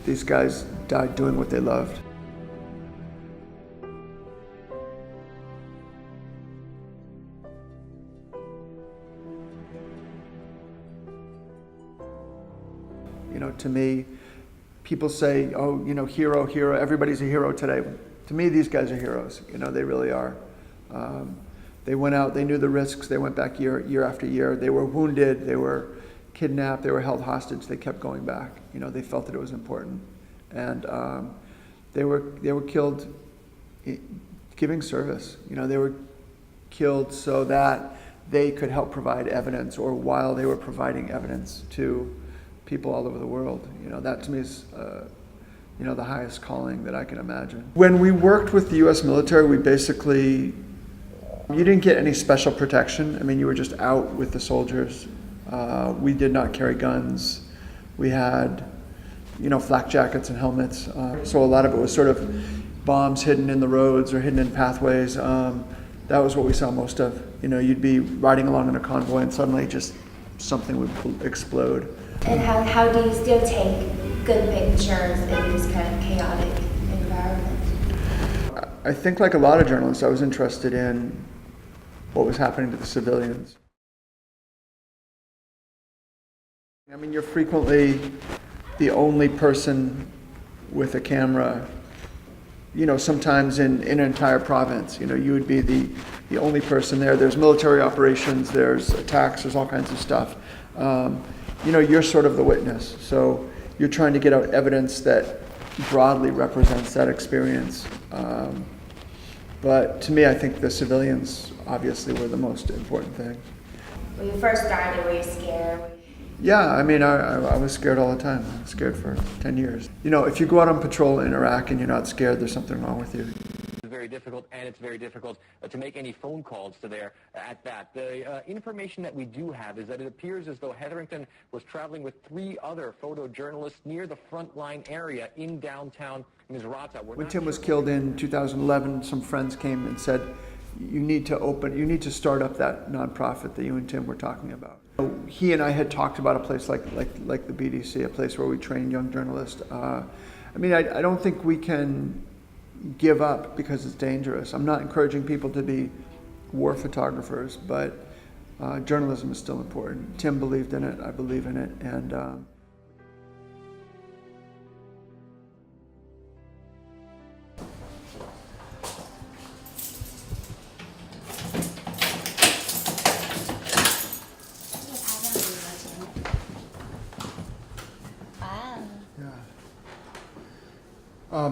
These guys died doing what they loved. You know, to me, people say, oh, you know, hero, everybody's a hero today. To me, these guys are heroes. You know, they really are. They went out, they knew the risks, they went back year after year. They were wounded, they were kidnapped, they were held hostage, they kept going back. You know, they felt that it was important. And they were killed giving service. You know, they were killed so that they could help provide evidence, or while they were providing evidence to people all over the world. You know, that to me is you know, the highest calling that I can imagine. When we worked with the US military, we basically, you didn't get any special protection. I mean, you were just out with the soldiers. We did not carry guns. We had, you know, flak jackets and helmets. So a lot of it was sort of bombs hidden in the roads or hidden in pathways. That was what we saw most of. You know, you'd be riding along in a convoy and suddenly just something would explode. And how do you still take good pictures in this kind of chaotic environment? I think, like a lot of journalists, I was interested in what was happening to the civilians. I mean, you're frequently the only person with a camera, you know, sometimes in an entire province. You know, you would be the only person there. There's military operations, there's attacks, there's all kinds of stuff. You know, you're sort of the witness. So you're trying to get out evidence that broadly represents that experience. But to me, I think the civilians obviously were the most important thing. When you first started, were you scared? Yeah, I mean, I was scared all the time. I was scared for 10 years. You know, if you go out on patrol in Iraq and you're not scared, there's something wrong with you. It's very difficult, and it's very difficult to make any phone calls to there at that. The information that we do have is that it appears as though Hetherington was traveling with 3 other photojournalists near the frontline area in downtown Misrata. When Tim was killed in 2011, some friends came and said, you need to start up that nonprofit that you and Tim were talking about. He and I had talked about a place like the BDC, a place where we train young journalists. I mean, I don't think we can give up because it's dangerous. I'm not encouraging people to be war photographers, but journalism is still important. Tim believed in it, I believe in it, and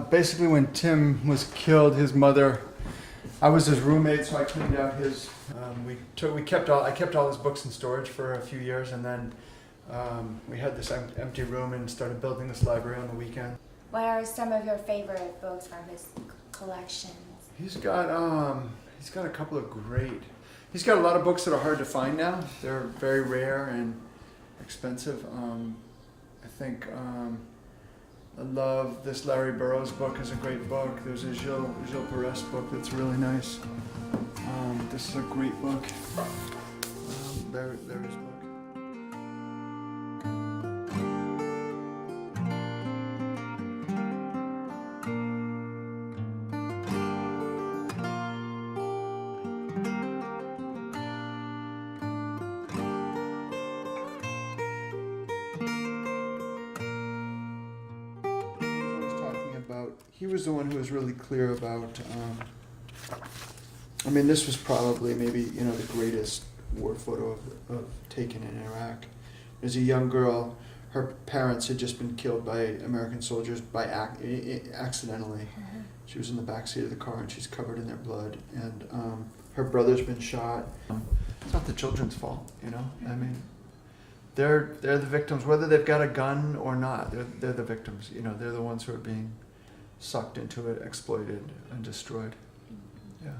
basically, when Tim was killed, his mother, I was his roommate, so I cleaned out his. I kept all his books in storage for a few years, and then we had this empty room and started building this library on the weekend. What are some of your favorite books from his collections? He's got a couple of great. He's got a lot of books that are hard to find now. They're very rare and expensive. I think. I love this Larry Burroughs book. Is a great book. There's a Gilles Perez book that's really nice. This is a great book. There's book. He was the one who was really clear about, I mean, this was probably maybe, you know, the greatest war photo of taken in Iraq. There's a young girl, her parents had just been killed by American soldiers accidentally. Mm-hmm. She was in the backseat of the car and she's covered in their blood, and her brother's been shot. It's not the children's fault, you know? I mean, they're the victims, whether they've got a gun or not, they're the victims, you know, they're the ones who are being sucked into it, exploited, and destroyed. Yeah.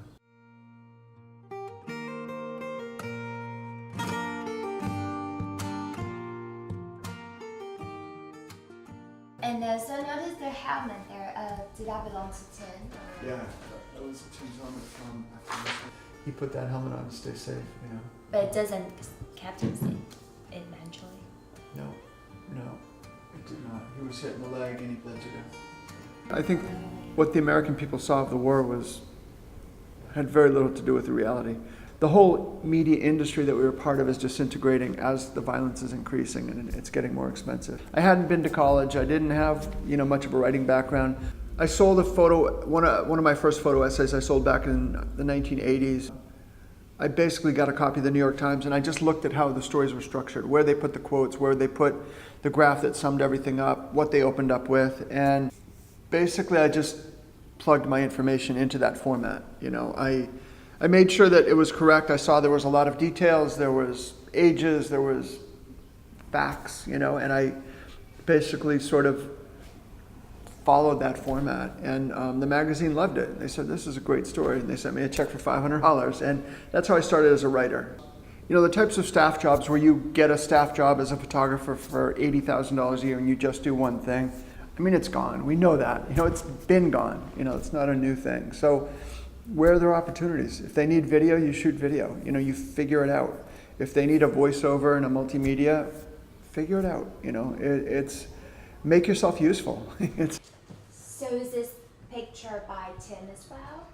And so notice the helmet there. Did that belong to Tim? Yeah, that was Tim's helmet from Afghanistan. He put that helmet on to stay safe, you know. But it doesn't kept him safe eventually. No. It did not. He was hit in the leg and he bled to death. I think what the American people saw of the war had very little to do with the reality. The whole media industry that we were part of is disintegrating as the violence is increasing and it's getting more expensive. I hadn't been to college. I didn't have, much of a writing background. I sold a photo, one of my first photo essays I sold back in the 1980s. I basically got a copy of the New York Times and I just looked at how the stories were structured, where they put the quotes, where they put the graph that summed everything up, what they opened up with, and basically I just plugged my information into that format. I made sure that it was correct. I saw there was a lot of details, there was ages, there was facts, and I basically sort of followed that format. And the magazine loved it. They said, this is a great story. And they sent me a check for $500. And that's how I started as a writer. The types of staff jobs where you get a staff job as a photographer for $80,000 a year and you just do one thing, it's gone. We know that. It's been gone. It's not a new thing. So where are there opportunities? If they need video, you shoot video. You figure it out. If they need a voiceover and a multimedia, figure it out. It's make yourself useful. So is this picture by Tim as well?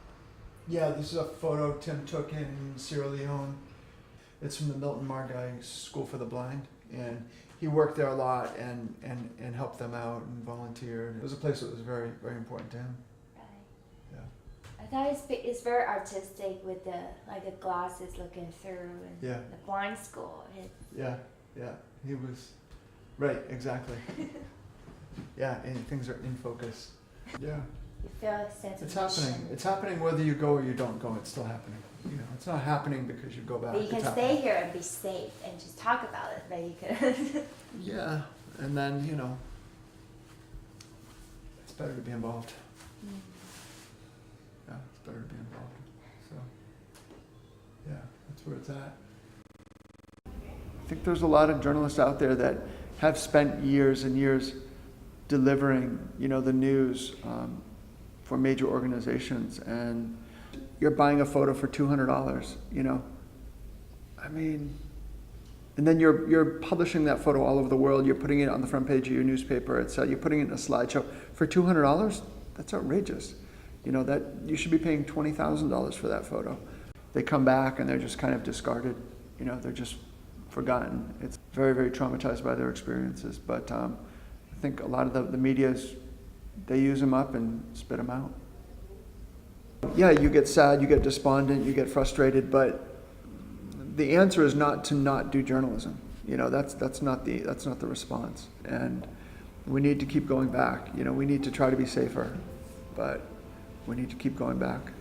Yeah, this is a photo Tim took in Sierra Leone. It's from the Milton Margai School for the Blind, and he worked there a lot and helped them out and volunteered. It was a place that was very, very important to him. Right. Yeah. I thought it's very artistic with the glasses looking through and Yeah. the blind school. Yeah, he was right, exactly. Yeah, and things are in focus. Yeah. You feel a sense It's of happening. mission. It's happening whether you go or you don't go. It's still happening. It's not happening because you go back. But you can It's stay happening. here and be safe and just talk about it. But you can. Yeah, and then it's better to be involved. Yeah, it's better to be involved. So, yeah, that's where it's at. I think there's a lot of journalists out there that have spent years and years delivering, the news for major organizations, and you're buying a photo for $200, and then you're publishing that photo all over the world. You're putting it on the front page of your newspaper. You're putting it in a slideshow for $200. That's outrageous. That you should be paying $20,000 for that photo. They come back and they're just kind of discarded. They're just forgotten. It's very, very traumatized by their experiences. But I think a lot of the media's, they use them up and spit them out. Yeah, you get sad, you get despondent, you get frustrated, but the answer is not to not do journalism. That's not the response. And we need to keep going back. We need to try to be safer, but we need to keep going back.